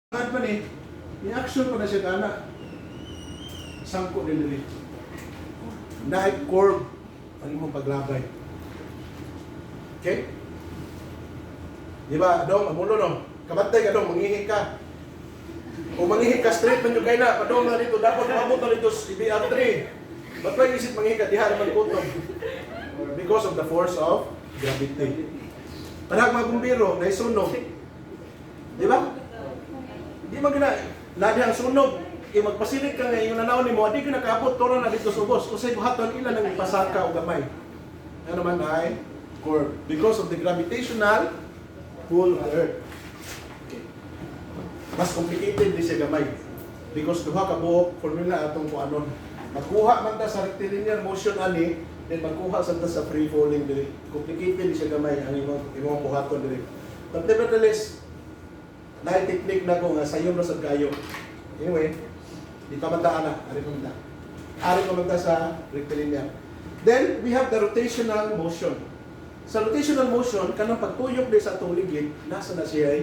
Kahit pa ni, i-action pa na siya kana. Sangko din dili. Dahil curve ang imong paglabay. Okay? Di ba, dong, amulo no? Kabantay ka dong, mangihi ka. Kung mangihi ka straight man yung kay na, padong na dito, dapat mabot na dito sa IBR3. Ba't ba yung isip mangihi ka, diha naman kutong? Because of the force of gravity. Panag mga bumbiro, naisunog. Di ba? Di ba gina, lagi ang sunog. Magpasilid ka nga, yung nanaw ni mo, di ka nakaabot, tora na dito sa ubos. Kasi buhaton ilan ang ipasaka o gamay. Ano naman ay curve. Because of the gravitational pull of the earth. Okay. Mas complicated di siya gamay. Because duha ka buhok, formula atong kung ano. Magkuha man ta sa rectilinear motion ani, then magkuha sa ta sa free falling diri. Complicated di siya gamay ang imong buhaton diri. But nevertheless, dahil technique na ko nga sayo na sa kayo. Anyway, di pa manda na, ari pa manda. Ari pa manda sa rectilinear. Then we have the rotational motion. Sa rotational motion, kanang pagtuyok di sa atong ligid, nasa na siya ay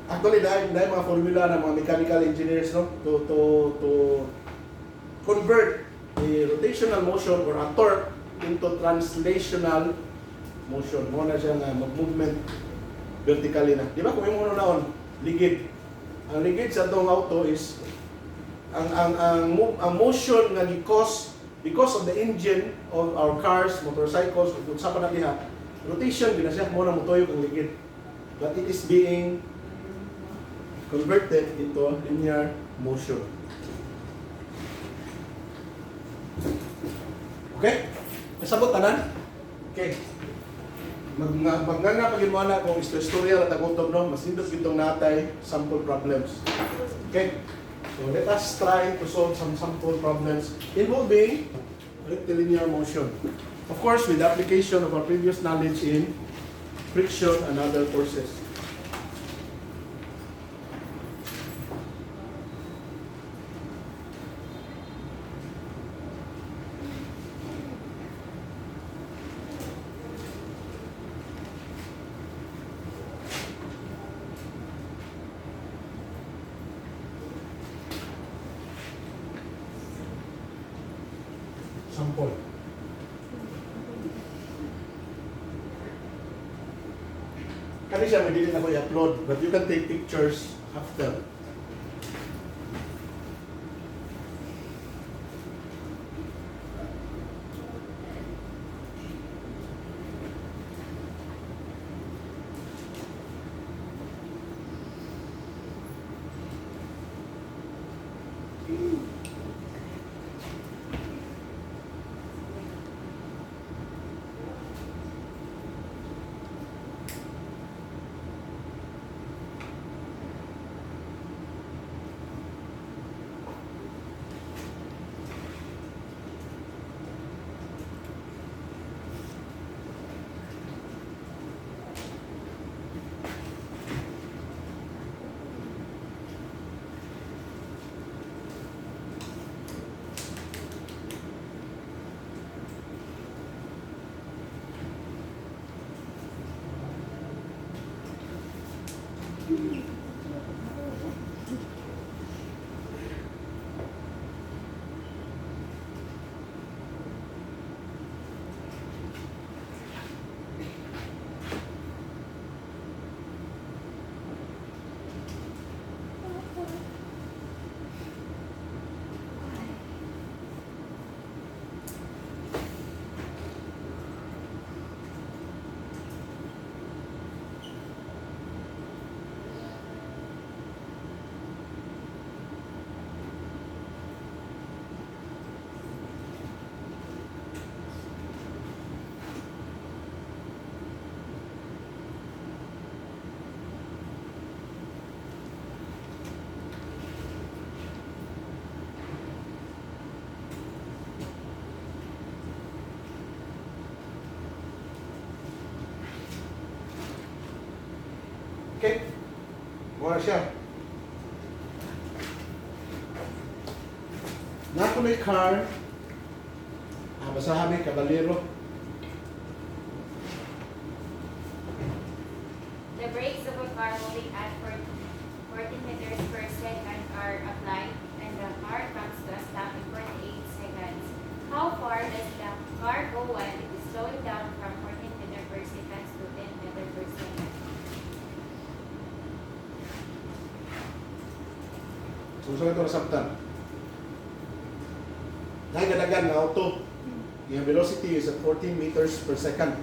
actually dahil mga formula ng mga mechanical engineers no to convert the rotational motion or a torque into translational motion. Mo na siya nga movement vertically na. Di ba kung yung naon ligid. Ang ligid sa atong auto is ang motion nga because of the engine of our cars, motorcycles, kung sa pa na diha, rotation gina siya mo na motoyog ang ligid. But it is being converted into linear motion. Okay? Kasabot tanan? Okay. Magnganga pagin mo na kung istorya at agotob no, mas nindot gitong natay sample problems. Okay? So let us try to solve some sample problems involving rectilinear motion. Of course, with the application of our previous knowledge in friction and other forces. Sample. Kani siya, may dili na ko i-upload, but you can take pictures after. Okay? Muna siya. Nato may car. Basahan may kabalero. The brakes of a car moving at 40 So sa ito nasabtan. Nagadagan na auto. Yung velocity is at 14 meters per second.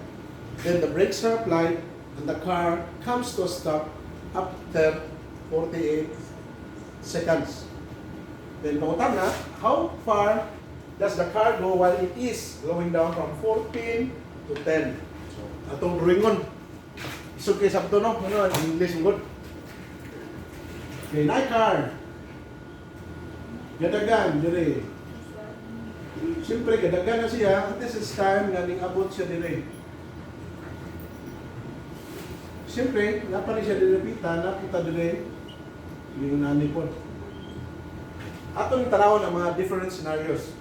Then the brakes are applied and the car comes to a stop after 48 seconds. Then pangutan na, how far does the car go while it is going down from 14 to 10? So, atong drawingon. Isog kayo sabto, no? Ano, English good. Okay, na car. Gadagan, dire. Siyempre, gadagan na siya. At this is time nga ning abot siya dire. Siyempre, napali siya dinapita, nakita dire yung nani po. Atong tanawon ang mga different scenarios.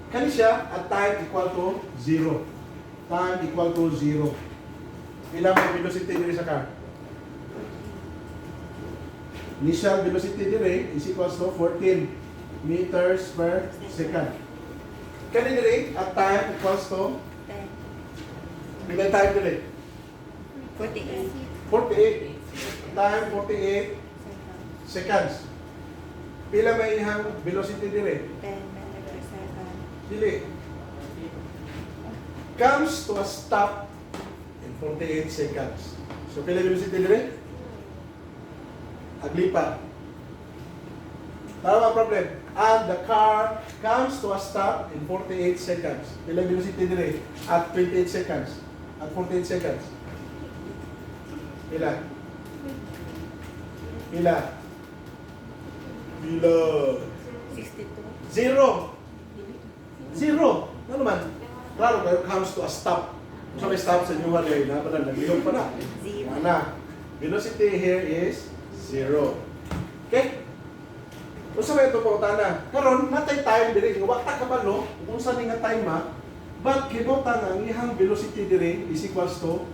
Kani siya at time equal to 0. Time equal to 0. Ilang may velocity dire sa car? Initial velocity dire is equals to 14 meters per second. Kani dire at time equals to 10. ilang time dire? 48. 48. Time 48 seconds. Pila may ihang velocity dire? 10 meters per second. Dili. Comes to a stop in 48 seconds. So pila velocity dire? Aglipa. Tama problem. And the car comes to a stop in 48 seconds. Pila velocity dire? At 28 seconds. At 48 seconds. Pila? Pila? Pila? 62. Zero. Zero. Ano naman? Klaro kayo comes to a stop. Kung sa may stop sa inyo hali, na ba na, naglihog pa na. Zero. Na. Velocity here is 0. Okay? Kung sa may ito po, tana. Karon, natay time dire. Nga wata ka ba, no? Kung saan nga time ma, but kibota nga, ang ihang velocity dire is equals to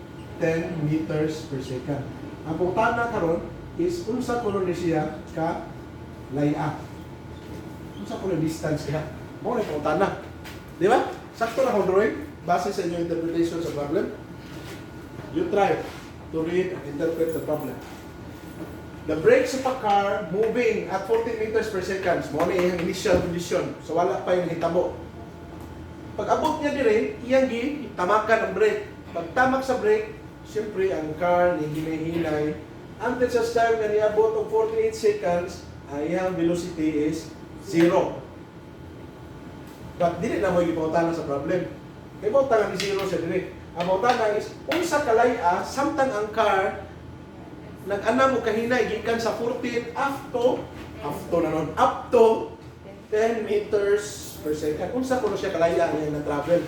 10 meters per second. Ang putana karon is unsa kuno ni siya ka laya. Unsa kuno distance kaya? Mo ni putana. Di ba? Sakto na ko drawing base sa inyong interpretation sa problem. You try to read and interpret the problem. The brakes of a car moving at 14 meters per second. Mo ni iyang initial condition. So wala pa yung hitabo. Pag abot niya dire, iyang tamakan ang brake. Pag tamak sa brake, siyempre ang car ni hinay-hinay. Until sa time na niabot of 48 seconds, ay ang velocity is 0. But dili na mo ipautanan sa problem. Kaya pautanan ni 0 siya dire. Ang pautanan is, unsa kalaya, samtang ang car nag-ana mo kahinay gikan sa 14 up to 10 meters per second. Unsa kuno siya kalaya niya na travel.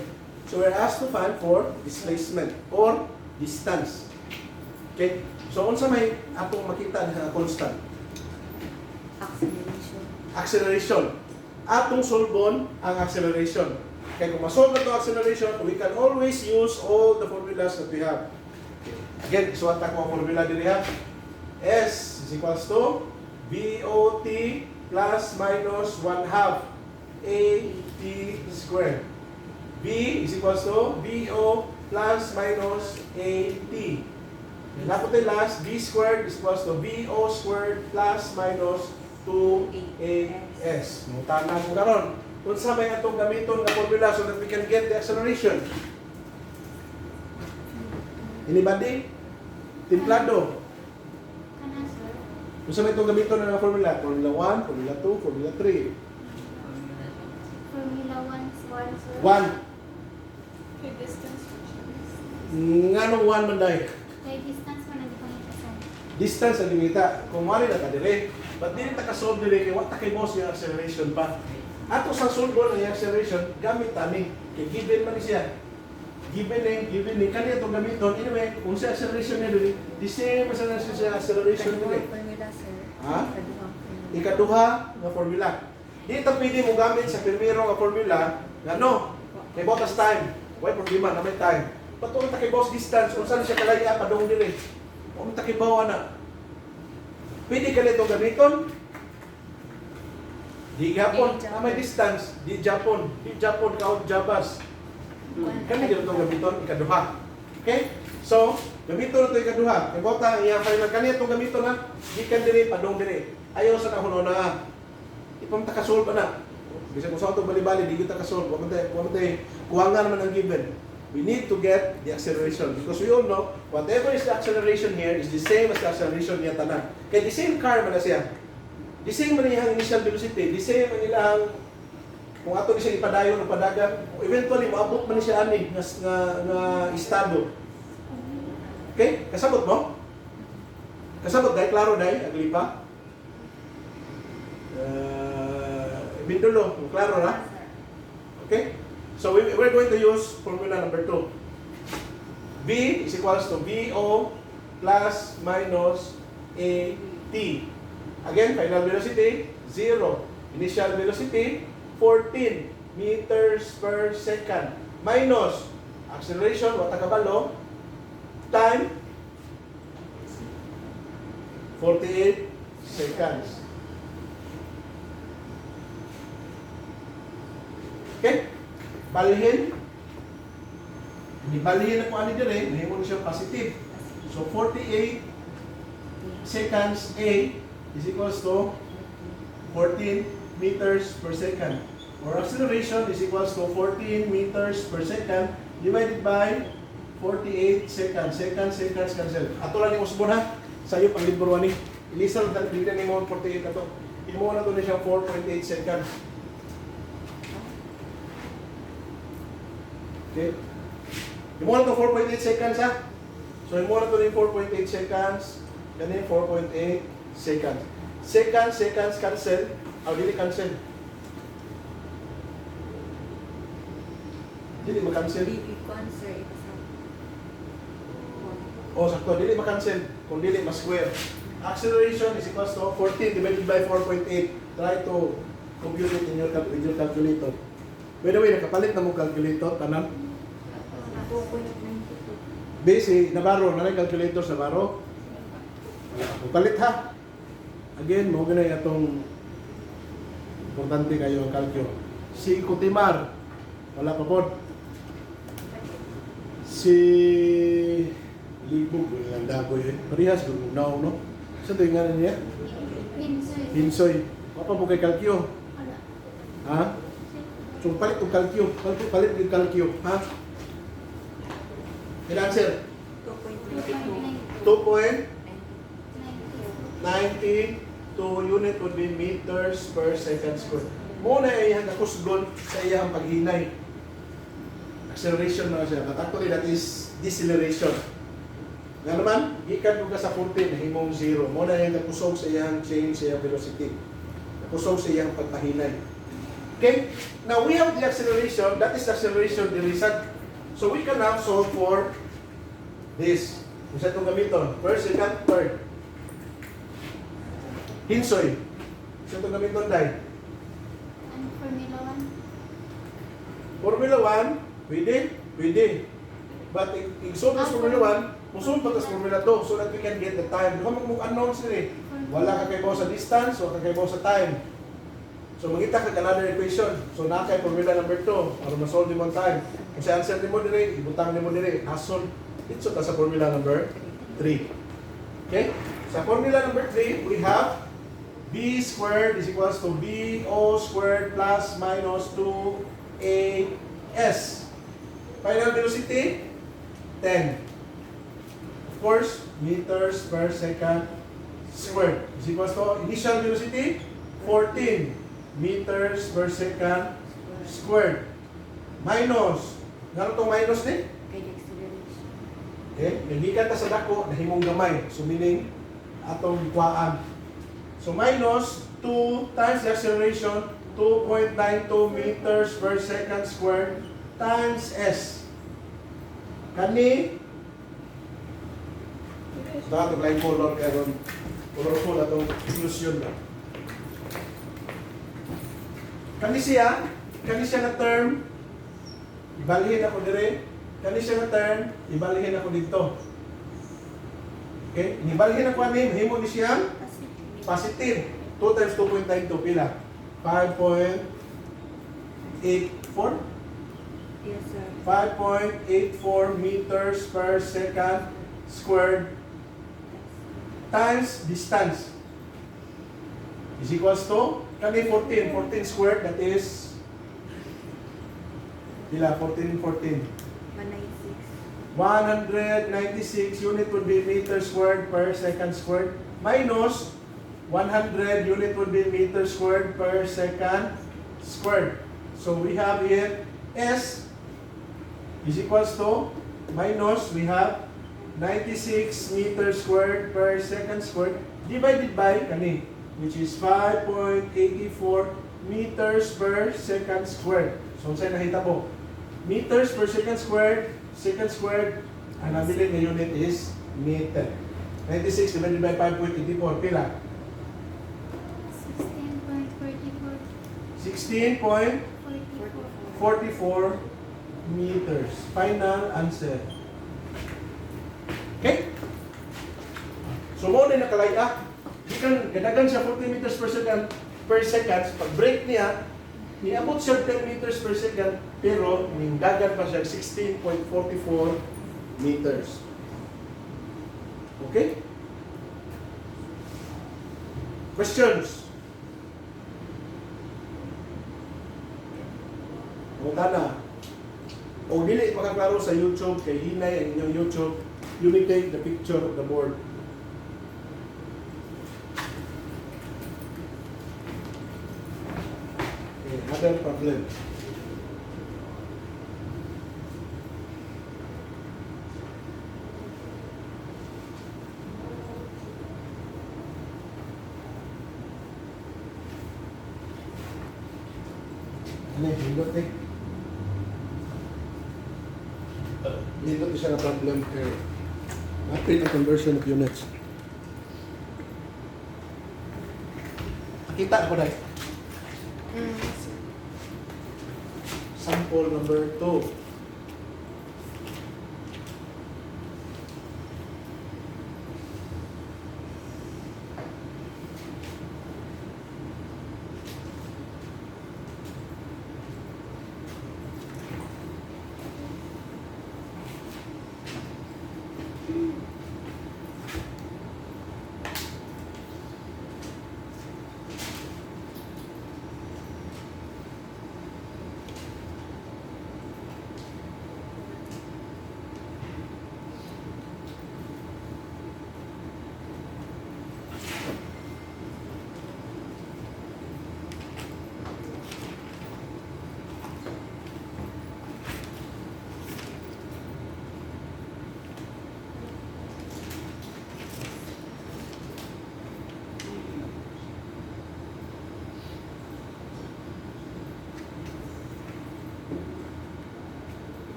So we're asked to find for displacement or distance. Okay? So unsa may atong makita na constant? Acceleration. Acceleration. Atong solbon ang acceleration. Kaya kung masolve na ito acceleration, we can always use all the formulas that we have. Again, isuwat ako ang formula din ha. S is equals to VOT plus minus 1/2 AT squared. V is equals to VO plus minus AT. Napot tayo last, V squared is equals to VO squared plus minus 2AS. Mutana mo karon. Kung sa may atong gamiton nga formula so that we can get the acceleration. Anybody? Timplado. Kana, sir? Kung sa may itong gamiton nga formula, formula 1, formula 2, formula 3. Formula 1, sir. 1. Kay distance functions. Nga nung 1 man dahil. Kay distance man ang ipangitasan. Distance ang limita. Kung wali na ka dire. But dili ta ka-solve dire kay wata kay boss yung acceleration pa. Ato sa solve ang acceleration gamit tani. Kay given man ni siya. Given ni kaniya itong gamiton. Anyway, kung sa acceleration niya dire, the same as ang acceleration dire. Formula, sir. Ha? Kaduhang formula. Ikaduha nga formula. Di ito pwede mo gamit sa primero nga formula nga no, kay botas time. Why problema na may time. Patuon ta kay boss distance kung saan siya kalaya padung dire. Kung ta kay bawa na. Pwede ka nito gamiton. Di Japon, may distance. Di Japon ka Jabas. Kani dito gamiton ikaduha. Okay? So, gamiton ito ikaduha. Kay bota iya final kani itong gamiton na gikan dire padung dire. Ayaw sa kahunona. ipang takasolve ba na? Bisa kung saan ito bali-bali, di kita kasolve. Huwag matay, kuwangan naman ang given. We need to get the acceleration because we all know whatever is the acceleration here is the same as the acceleration niya tanan. Kaya the same car man na siya. The same man niyang initial velocity, the same man nilang kung ato ni siya ipadayon o padagan, eventually maabot man ni siya ani nga estado. Okay? Kasabot mo? Kasabot dahil klaro dahil aglipa. Bindulo, klaro na? Okay? So we're going to use formula number 2. V is equals to VO plus minus AT. Again, final velocity, 0. Initial velocity, 14 meters per second. Minus acceleration, wata kabalo, time, 48 seconds. Okay? Balihin. Balihin ako ani dire, nahimo siya positive. So 48 seconds A is equals to 14 meters per second. Or acceleration is equals to 14 meters per second divided by 48 seconds. Seconds cancel. Ato lang ni usbon ha. Sayo pang libro ani. Ilisa lang dito ni mo 48 ato. Imo na to ni siya 4.8 seconds. Okay. Imo na to 4.8 seconds ha. So imo na to ni 4.8 seconds. Kani 4.8 seconds. Seconds cancel. Aw dili cancel. Dili ma-cancel. Answer ito sa O sakto, dili ma-cancel. Kung dili ma-square. Acceleration is equals to 14 divided by 4.8. Try to compute it in your with your calculator. By the way, nakapalit na mo calculator, tanan. 4.92. Base, Navarro, nanay calculator sa Navarro. Palit ha. Again, mo ganay atong importante kayo ang calcio. Si Kutimar, wala pa po. Si Libog, ang dagoy eh. Parehas, gumaw, no? Sa ito yung nga niya? Pinsoy. Hinsoy. Wapa po kay calcio. Wala. Ha? So, palit yung calcio. Palit yung calcio. Ha? In-answer? 2.92. 2.92 unit would be meters per second square. Muna ay iyang kakusgon sa iyang paghinay. Acceleration na siya. But actually, that is deceleration. Nga naman, gikan ko ka sa 14, himong 0. Muna ay iyang kakusog sa iyang change, sa iyang velocity. Kakusog sa iyang pagpahinay. Okay? Now, we have the acceleration. That is the acceleration dirisad. So, we can now solve for this. Isa itong gamiton. First, second, third. Hinsoy. Isa itong gamiton, Day. And Formula 1. Formula 1, pwede. But i-solve sa Formula 1, musulod pa sa Formula 2 so that we can get the time. Di ba mag-unknown sila eh. Wala ka kaybaw sa distance, wala ka kaybaw sa time. So mangita ka another equation. So nakay Formula number 2 para ma-solve mo ang time. Kung sa answer mo dire, ibutang mo dire, hasol. Itso ta sa Formula number 3. Okay? Sa Formula number 3, we have B squared is equals to BO squared plus minus 2AS. Final velocity, 10. Of course, meters per second squared is equals to initial velocity, 14 meters per second squared. Minus, gano'n itong minus ni? Kay acceleration. Okay, nagikan ta sa dako, nahimong gamay. So meaning, atong kuhaan. So minus 2 times the acceleration, 2.92 meters per second squared times S. Kani, ito atong line color, karon colorful atong solution na. Kani siya na term, ibalihin ako dire. Kani siya na term, ibalihin ako dito. Okay, ibalihin ako ani, mahimo ni siya positive. 2 times 2.92 pila? 5.84? Yes, sir. 5.84 meters per second squared times distance. is equals to, kani 14. 14 squared, that is, pila, 14, 14. 196. 196 unit would be meter squared per second squared. Minus 100 unit would be meter squared per second squared. So we have here S is equals to minus, we have 96 meters squared per second squared divided by kani, which is 5.84 meters per second squared. So saan nakita po? Meters per second squared, ang nabili na unit is meter. 96 divided by 5.84, pila? 16.44. 16.44 meters. Final answer. Okay? So mo na nakalaya. Gikan kadagan siya 40 meters per second. Pag break niya, niabot siya 10 meters per second, pero ningdagan pa siya 16.44 meters. Okay? Questions? O tana, o dili makaklaro sa YouTube, kay hinay ang inyong YouTube, you may take the picture of the board. Okay, other problem. Ano yung hindot eh? Hindot siya na problem kay napin ang conversion of units. Kita ko dahil. Sample number 2.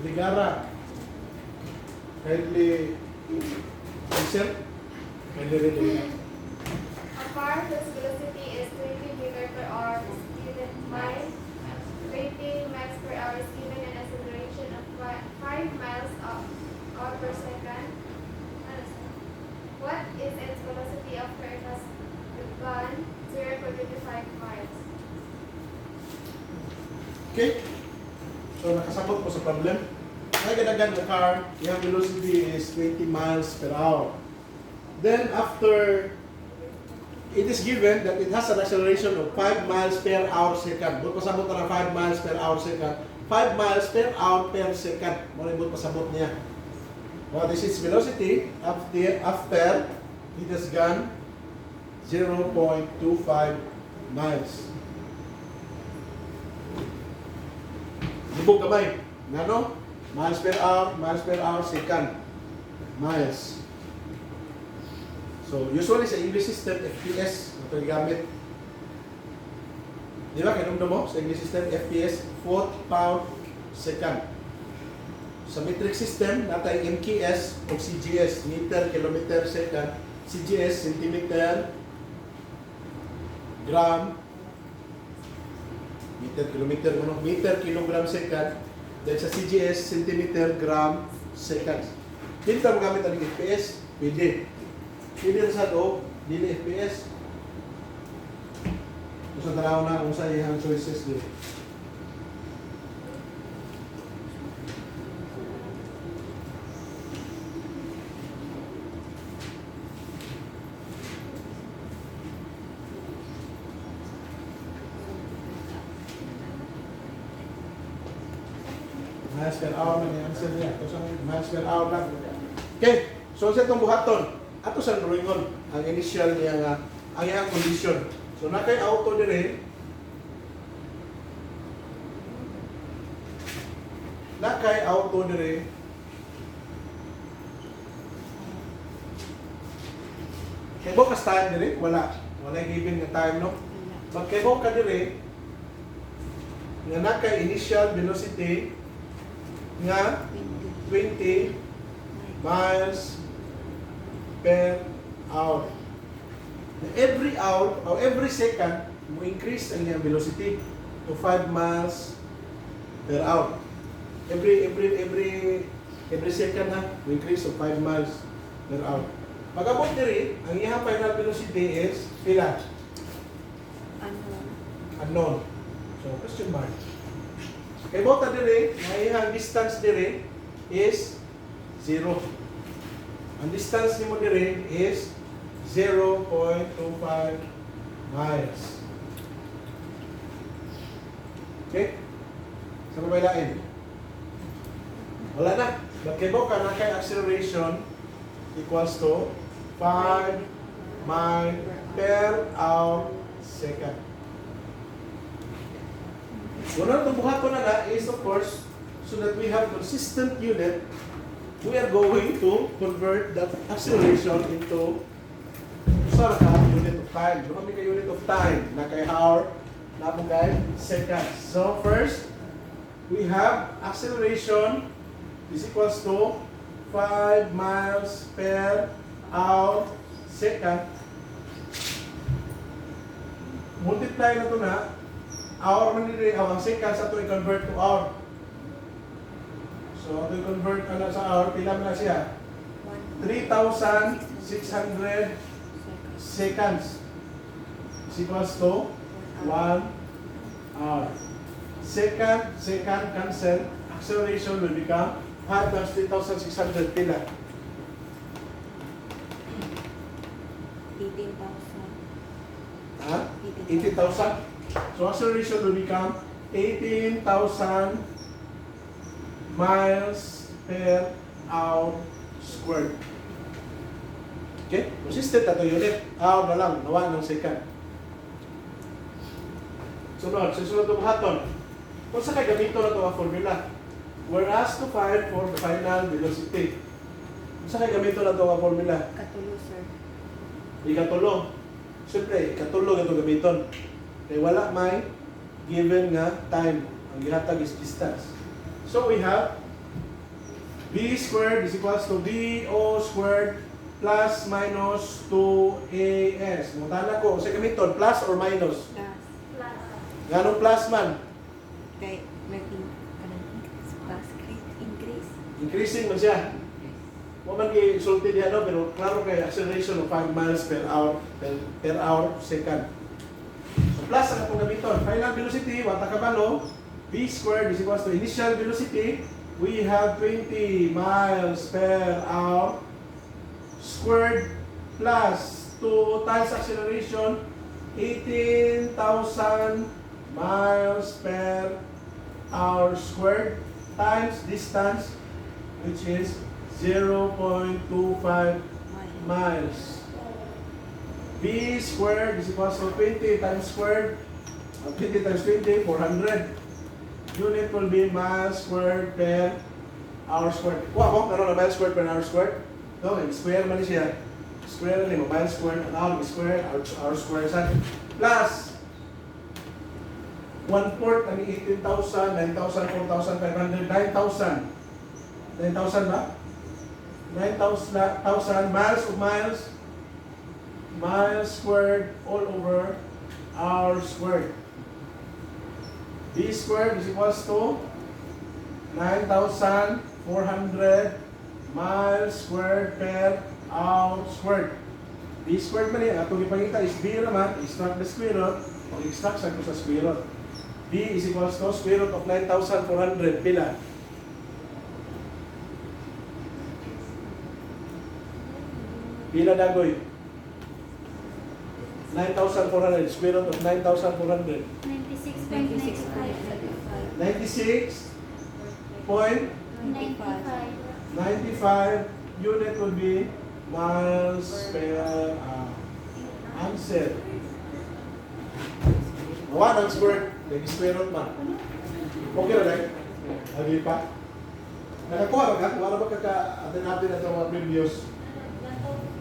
Ligara. Kindly answer. Kindly read it. A car whose velocity is 20 meter per hour is given by 20 miles per hour is given an acceleration of 5 miles per second. What is its velocity after it has gone 0 to 25 miles? Okay? So nakasabot mo sa problem. May kadagan na car, yung velocity is 20 miles per hour. Then after it is given that it has an acceleration of 5 miles per hour second. Buot pasabot na 5 miles per hour second. 5 miles per hour per second. Muna buot pasabot niya. What is its velocity after it has gone 0.25 miles. Lubog kamay. Ngano? Miles per hour, second. Miles. So, usually sa English system, FPS, ito yung gamit. Di ba, kinumdo mo? Sa English system, FPS, foot, pound, second. Sa metric system, natay MKS o CGS, meter, kilometer, second, CGS, centimeter, gram, meter, kilogram, second. Then sa CGS, centimeter, gram, seconds. Dito mo gamit ang FPS, pwede. Pwede rin sa loob, dili FPS. Gusto tanaw na kung sa iyang choices dito. Miles per hour na yung answer niya. Ito sa miles per hour lang. Okay, so sa itong buhaton, ato sa drawingon, ang initial niya nga, ang iyang condition. So nakay auto dire, kay mo kas time dire, wala given nga time, no? Pag kay mo ka dire, nga nakay initial velocity nga 20 miles per hour. Every hour or every second, mo increase ang iyang velocity to 5 miles per hour. Every second na, mo increase to 5 miles per hour. Pag-abot diri, ang iyang final velocity is pila? Unknown. So, question mark. Kay bota dire, ang iyang distance dire is 0. Ang distance nimo dire is 0.25 miles. Okay? Sa mabaylain. Wala na. Magkibo ka na kay acceleration equals to 5 mile per hour second. Una itong buhaton na na is of course, so that we have consistent unit, we are going to convert that acceleration into unit of time. Lumami ka unit of time na kay hour, na po kay seconds. So first, we have acceleration is equals to 5 miles per hour second. Multiply na ito na, hour man nila, ang seconds ito i-convert to hour. So, ito i-convert ka na sa hour, pila na siya? 3,600 seconds is equals to 1 hour. Second cancel, acceleration will become 5 times 3,600 pila. 18,000. Ha? 18,000. So acceleration will become 18,000 miles per hour squared. Okay? Consistent na ito unit. Hour na lang, nawa ng second. Susunod ng buhaton. Kung sa kay gamito na ito ang formula, we're asked to find for the final velocity. Kung sa kay gamito na ito ang formula, Katulo, sir. ikatulo. Siyempre, ikatulo ito gamiton. Kaya wala may given nga time. Ang gihatag is distance. So we have b squared is equals to bo squared plus minus 2as. Mutana ko, sa gamiton, plus or minus? Plus. Ganong plus man? Kay, plus, increase. Increasing man siya. Huwag man i-sulti diya, no? Pero klaro kay acceleration of 5 miles per hour second. So plus ang atong gamiton. Final velocity, wata kabalo, v squared is equals to initial velocity. We have 20 miles per hour squared plus 2 times acceleration, 18,000 miles per hour squared times distance, which is 0.25 miles. V squared is equals to 20 times squared. 20 times 20, 400. Unit will be miles squared per hour squared. Wow, ano na miles squared per hour squared? No, square man siya. Square ni mo, miles squared, hour squared, hour squared sa plus 1/4 ang 18,000, 9,000, 4,500, 9,000. 9,000 ba? 9,000 miles of miles miles squared all over r squared. B squared is equals to 9,400 miles squared per hour squared. B squared man yan. Atong ipangita is B naman, extract the square root, o extract sa sa square root. B is equals to square root of 9,400. Pila? Pila dagoy? 9,400. Square root of 9,400. 96.95. 96.95 95. unit would be miles per answer. One ang square. Lagi square root man. Okay na lang? Lagi pa? Nakakuha ba ka? Wala ba ka-attend natin na itong mga previous?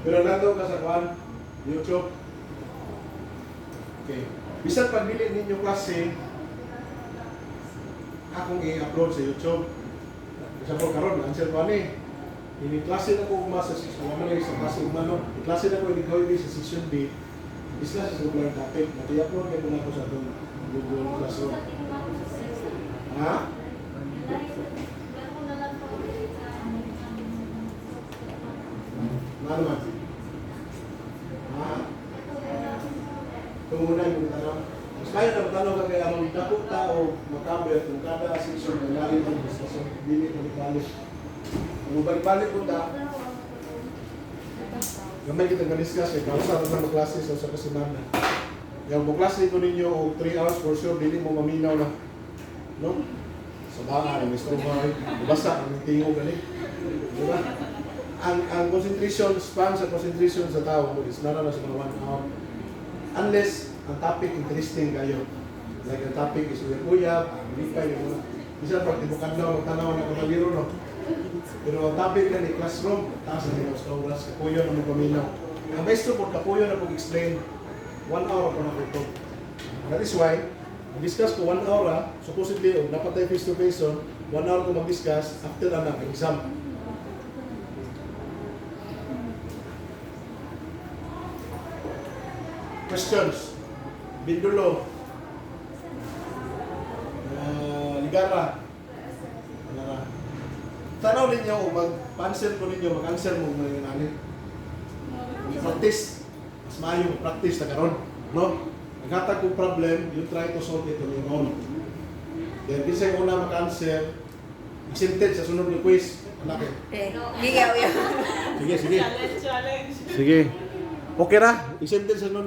Pero nato ka sa kuhan? YouTube? Okay. Bisan pagdili ninyo klase, akong i-upload sa YouTube. Kasi po karon, answer ko ani. Ini klase na ko umasa sa season 1 sa klase umano. Klase na ko ini sa season B. Isla sa regular topic. Mati-upload kayo na ko sa itong Google Classroom. Ha? Ano man? Ha? Tunguna yung tanong. Mas kaya na tanong ka kaya ang dako ta o makaber kung kada season ng lalim ng diskusyon. Dili na balik. Kung balik po ta, gamay kita nga-discuss eh, kausa na sa klase sa kasunod na. Yung kung klase ko ninyo o 3 hours for sure, dili mo maminaw na. No? Sa baka, ang gusto mo ay basa, ang tingog gali. Diba? Ang concentration, span sa concentration sa tao is nara na sa mga 1 hour. Unless ang topic interesting kayo. Like ang topic is uyab, ang lipay, yung mga. Bisa pag tibukan daw, magtanaw na kamaliro, no? Pero ang topic na ni classroom, taas na nila sa oras, kapuyo na mo paminaw. Ang best po, kapuyo na pag-explain, 1 hour pa na po ito. That is why, discuss ko 1 hour, supposedly, o dapat tayo face to face, 1 hour ko mag-discuss after na exam. Questions? Bindulo. Ligara. Tanaw ninyo o mag-answer ko ninyo, mag-answer mo mga yun ani. Practice. Mas maayo practice na karon, no? Naghatag kong problem, you try to solve it on your own. Then kisay una mag-answer, exempted sa sunod ng quiz. Anak eh. Gigaw yan. Sige. Okay ra, exempted sa sunod